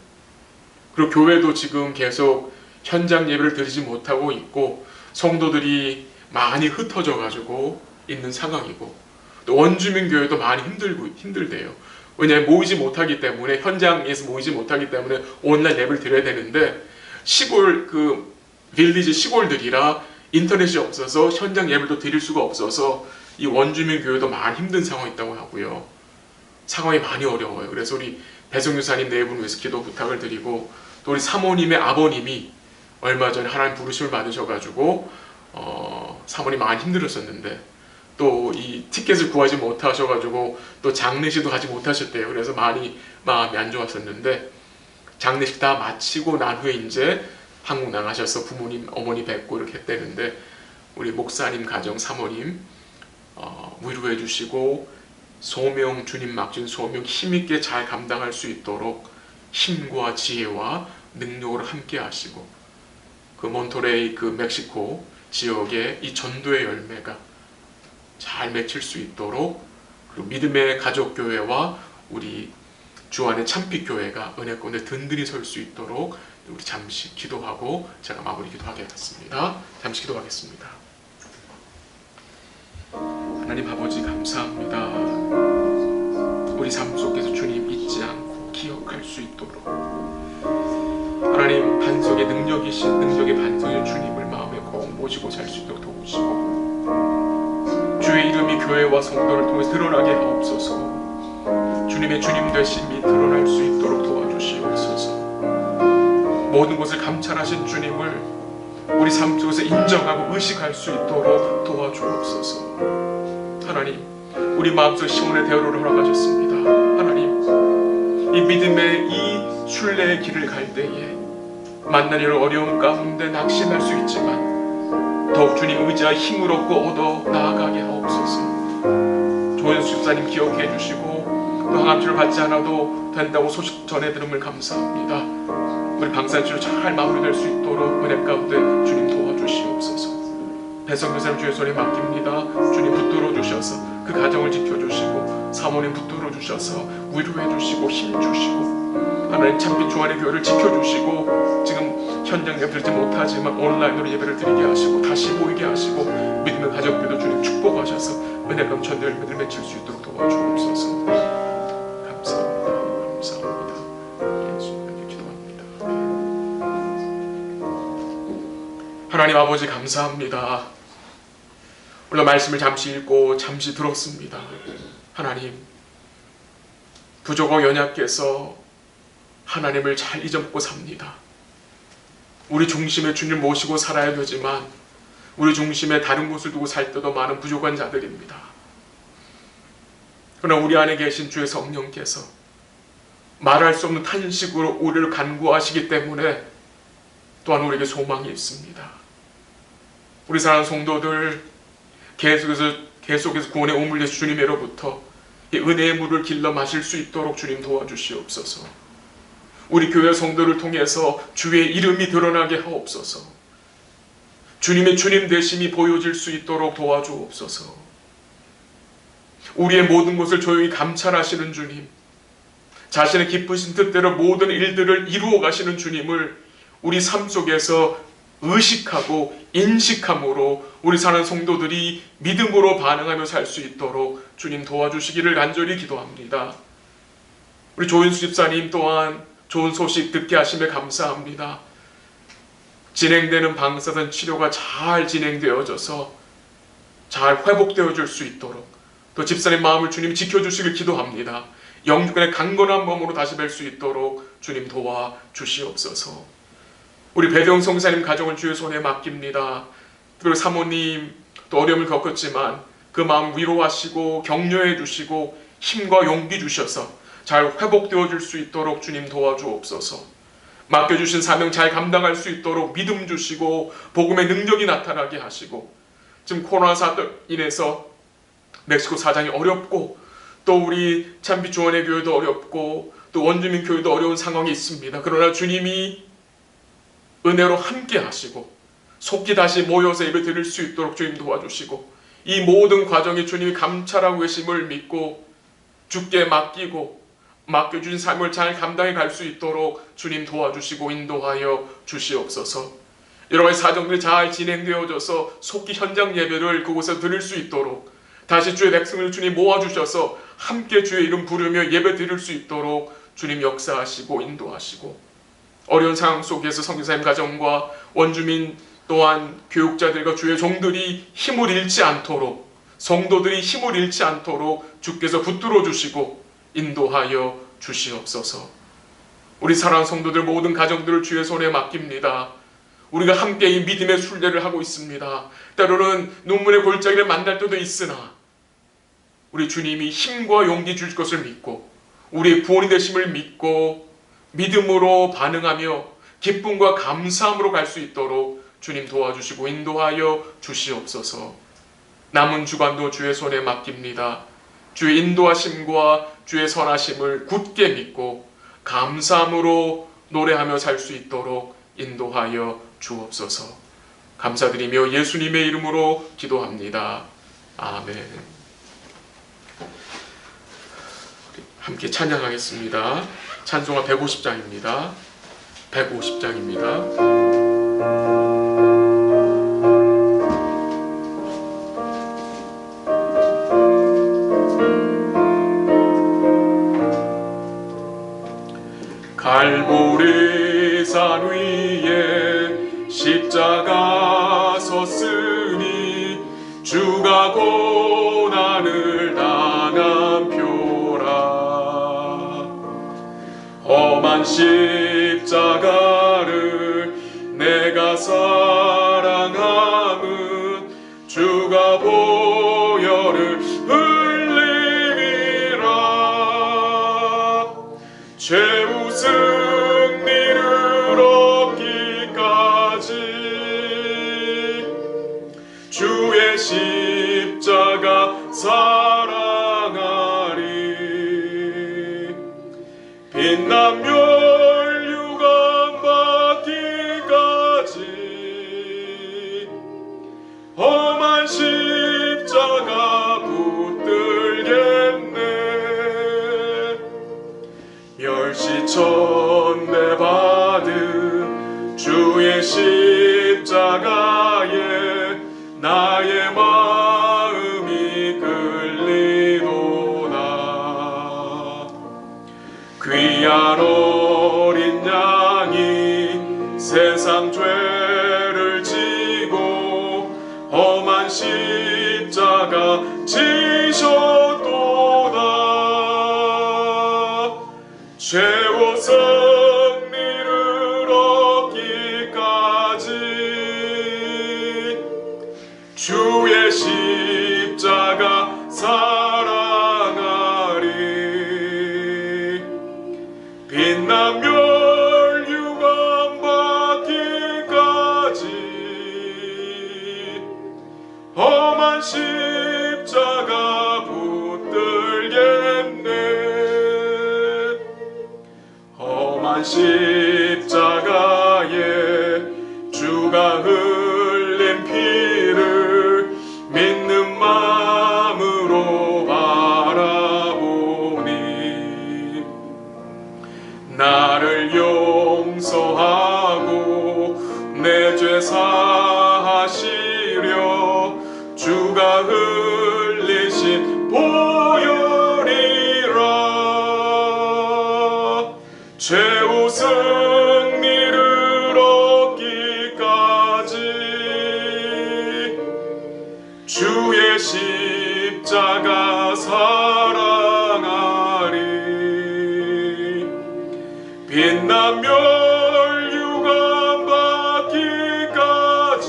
그리고 교회도 지금 계속 현장 예배를 드리지 못하고 있고 성도들이 많이 흩어져 가지고 있는 상황이고 또 원주민 교회도 많이 힘들대요. 왜냐하면 모이지 못하기 때문에 현장에서 모이지 못하기 때문에 온라인 예배를 드려야 되는데 시골 그 빌리지 시골들이라 인터넷이 없어서 현장 예배도 드릴 수가 없어서 이 원주민 교회도 많이 힘든 상황이 있다고 하고요. 상황이 많이 어려워요. 그래서 우리 배성유사님 네 분 위해서 기도 부탁을 드리고 또 우리 사모님의 아버님이 얼마 전에 하나님 부르심을 받으셔가지고 사모님 많이 힘들었었는데 또 이 티켓을 구하지 못하셔가지고 또 장례식도 가지 못하셨대요. 그래서 많이 마음이 안 좋았었는데 장례식 다 마치고 난 후에 이제 한국 나가셔서 부모님 어머니 뵙고 이렇게 했다는데 우리 목사님 가정 사모님 위로해 주시고 소명 주님 맡긴 소명 힘있게 잘 감당할 수 있도록 힘과 지혜와 능력으로 함께 하시고 그 몬터레이 그 멕시코 지역의 이 전도의 열매가 잘 맺힐 수 있도록 그리고 믿음의 가족교회와 우리 주 안의 참빛교회가 은혜 가운데 든든히 설 수 있도록 우리 잠시 기도하고 제가 마무리 기도하겠습니다. 잠시 기도하겠습니다. 하나님 아버지 감사합니다. 우리 삶 속에서 주님 잊지 않고 기억할 수 있도록 하나님 반석의 능력의 반석인 주님을 마음에 꼭 모시고 살 수 있도록 도우시고 주의 이름이 교회와 성도를 통해 드러나게 하옵소서. 주님의 주님 되심이 드러날 수 있도록 도와주시옵소서. 모든 것을 감찰하신 주님을 우리 삶 속에서 인정하고 의식할 수 있도록 도와주옵소서. 하나님 우리 마음속 시온의 대로를 허락하셨습니다. 하나님 이 믿음의 이 순례의 길을 갈 때에 만난 이런 어려움 가운데 낙심할 수 있지만 더욱 주님 의지와 힘을 얻고 얻어 나아가게 하옵소서. 조현수 집사님 기억해 주시고 또 항암치료 받지 않아도 된다고 소식 전해 들음을 감사합니다. 우리 방사치료 잘 마무리될 수 있도록 은혜 가운데 주님 도와주시옵소서. 배성교사님 주의 손에 맡깁니다. 주님 붙들어 주셔서 그 가정을 지켜주시고 사모님 붙들어 주셔서 위로해 주시고 힘 주시고 하나님 참빛 주안의 교회를 지켜주시고 지금 현장 예배 드리지 못하지만 온라인으로 예배를 드리게 하시고 다시 모이게 하시고 믿음의 가족들도 주님 축복하셔서 은혜 넘쳐 열매를 맺힐 수 있도록 도와주옵소서. 하나님 아버지 감사합니다. 오늘 말씀을 잠시 읽고 잠시 들었습니다. 하나님, 부족하고 연약해서 하나님을 잘 잊어먹고 삽니다. 우리 중심에 주님 모시고 살아야 되지만 우리 중심에 다른 곳을 두고 살 때도 많은 부족한 자들입니다. 그러나 우리 안에 계신 주의 성령께서 말할 수 없는 탄식으로 우리를 간구하시기 때문에 또한 우리에게 소망이 있습니다. 우리 사랑하는 성도들 계속해서 구원의 우물 예수 주님으로부터 이 은혜의 물을 길러 마실 수 있도록 주님 도와주시옵소서. 우리 교회 성도를 통해서 주의 이름이 드러나게 하옵소서. 주님의 주님 되심이 보여질 수 있도록 도와주옵소서. 우리의 모든 것을 조용히 감찰하시는 주님, 자신의 기쁘신 뜻대로 모든 일들을 이루어 가시는 주님을 우리 삶 속에서 의식하고 인식함으로 우리 사는 성도들이 믿음으로 반응하며 살 수 있도록 주님 도와주시기를 간절히 기도합니다. 우리 조인수 집사님 또한 좋은 소식 듣게 하심에 감사합니다. 진행되는 방사선 치료가 잘 진행되어져서 잘 회복되어질 수 있도록 또 집사님 마음을 주님 지켜주시길 기도합니다. 영주간의 강건한 몸으로 다시 뵐 수 있도록 주님 도와주시옵소서. 우리 배경 성사님 가정을 주의 손에 맡깁니다. 그리고 사모님 또 어려움을 겪었지만 그 마음 위로하시고 격려해 주시고 힘과 용기 주셔서 잘 회복되어질 수 있도록 주님 도와주옵소서. 맡겨주신 사명 잘 감당할 수 있도록 믿음 주시고 복음의 능력이 나타나게 하시고, 지금 코로나4로 인해서 멕시코 사장이 어렵고 또 우리 참빛 주원의 교회도 어렵고 또 원주민 교회도 어려운 상황이 있습니다. 그러나 주님이 은혜로 함께 하시고 속히 다시 모여서 예배 드릴 수 있도록 주님 도와주시고, 이 모든 과정에 주님이 감찰하고 계심을 믿고 주께 맡겨주신 삶을 잘 감당해 갈 수 있도록 주님 도와주시고 인도하여 주시옵소서. 여러 가지 사정들이 잘 진행되어져서 속히 현장 예배를 그곳에서 드릴 수 있도록 다시 주의 백성을 주님 모아주셔서 함께 주의 이름 부르며 예배 드릴 수 있도록 주님 역사하시고 인도하시고, 어려운 상황 속에서 선교사님 가정과 원주민 또한 교육자들과 주의 종들이 힘을 잃지 않도록, 성도들이 힘을 잃지 않도록 주께서 붙들어 주시고 인도하여 주시옵소서. 우리 사랑하는 성도들 모든 가정들을 주의 손에 맡깁니다. 우리가 함께 이 믿음의 순례를 하고 있습니다. 때로는 눈물의 골짜기를 만날 때도 있으나 우리 주님이 힘과 용기 주실 것을 믿고 우리의 구원이 되심을 믿고 믿음으로 반응하며 기쁨과 감사함으로 갈 수 있도록 주님 도와주시고 인도하여 주시옵소서. 남은 주간도 주의 손에 맡깁니다. 주의 인도하심과 주의 선하심을 굳게 믿고 감사함으로 노래하며 살 수 있도록 인도하여 주옵소서. 감사드리며 예수님의 이름으로 기도합니다. 아멘. 함께 찬양하겠습니다. 찬송가 150장입니다. 150장입니다. 갈보리산 위에 십자가 섰으니 주가 고난을 당한 표라. 험한 십자가를 내가 사랑함은 주가 보혈을 흘림이라. 최후 승리를 얻기까지 주의 십자가 사랑하리. 빛난 멸류관 받기까지 험한 십자가 붙들겠네. 멸시천대 받은 주의 십자가에 나의 마음이 끌리도다. 귀한 어린 양이 세상 죄를 지 험한 십자가 지셨도다. 죄와 승리를 얻기까지 주의 십자가 사랑하리. 빛나며 멸류관 받기까지 험한 십자가 붙들겠네. 험한 십자가에 주가 흘린 피를 믿는 마음으로 바라보니 나를 용서하고 내 죄 사하시려 주가 흘리신 보혈이라. 죄우 승리를 얻기까지 주의 십자가 사랑하리. 빛나며 멸류관 받기까지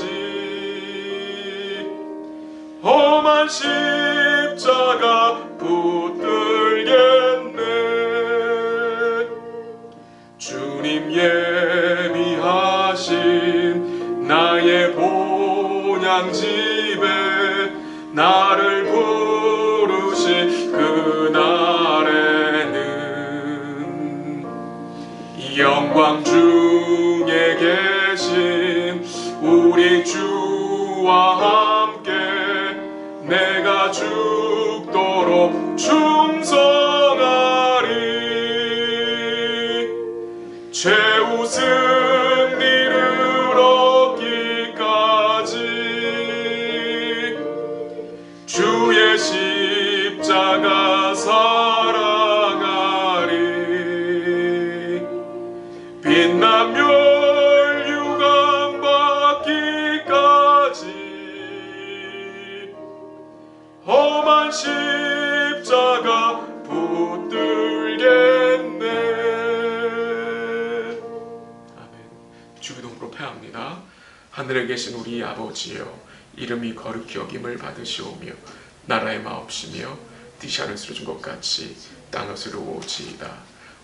험한 십자가 붙들겠네. 주님 예비하신 나의 본향집에 나를 부르신 그날에는 영광 중에 계신 우리 주와 함께 내가 죽도록 충성하리. 죄우 승리를 얻기까지 주의 십자가 사랑하리. 빛나며 멸류관 받기까지 험한 십자가 붙들겠네. 아멘. 주기도문으로 패합니다. 하늘에 계신 우리 아버지여, 이름이 거룩히 여김을 받으시오며 나라의 마옵시며 뜻이 하늘에서 준 것 같이 땅에서로 오지이다.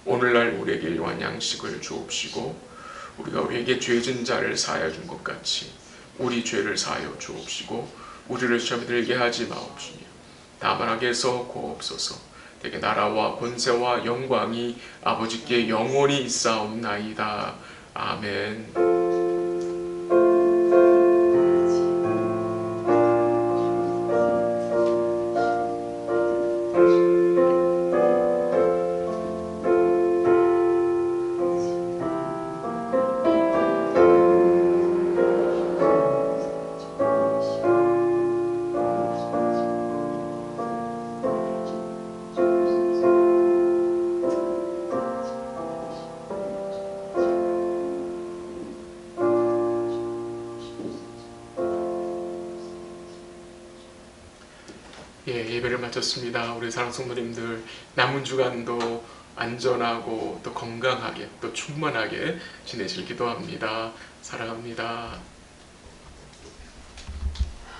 오늘날 우리에게 일용할 양식을 주옵시고 우리가 우리에게 죄진 자를 사하여 준 것 같이 우리 죄를 사하여 주옵시고 우리를 시험에 들게 하지 마옵시며 다만 악에서 구하옵소서. 되게 나라와 권세와 영광이 아버지께 영원히 있사옵나이다. 아멘. 예배를 마쳤습니다. 우리 사랑 성도님들, 남은 주간도 안전하고 또 건강하게 또 충만하게 지내실 기도합니다. 사랑합니다.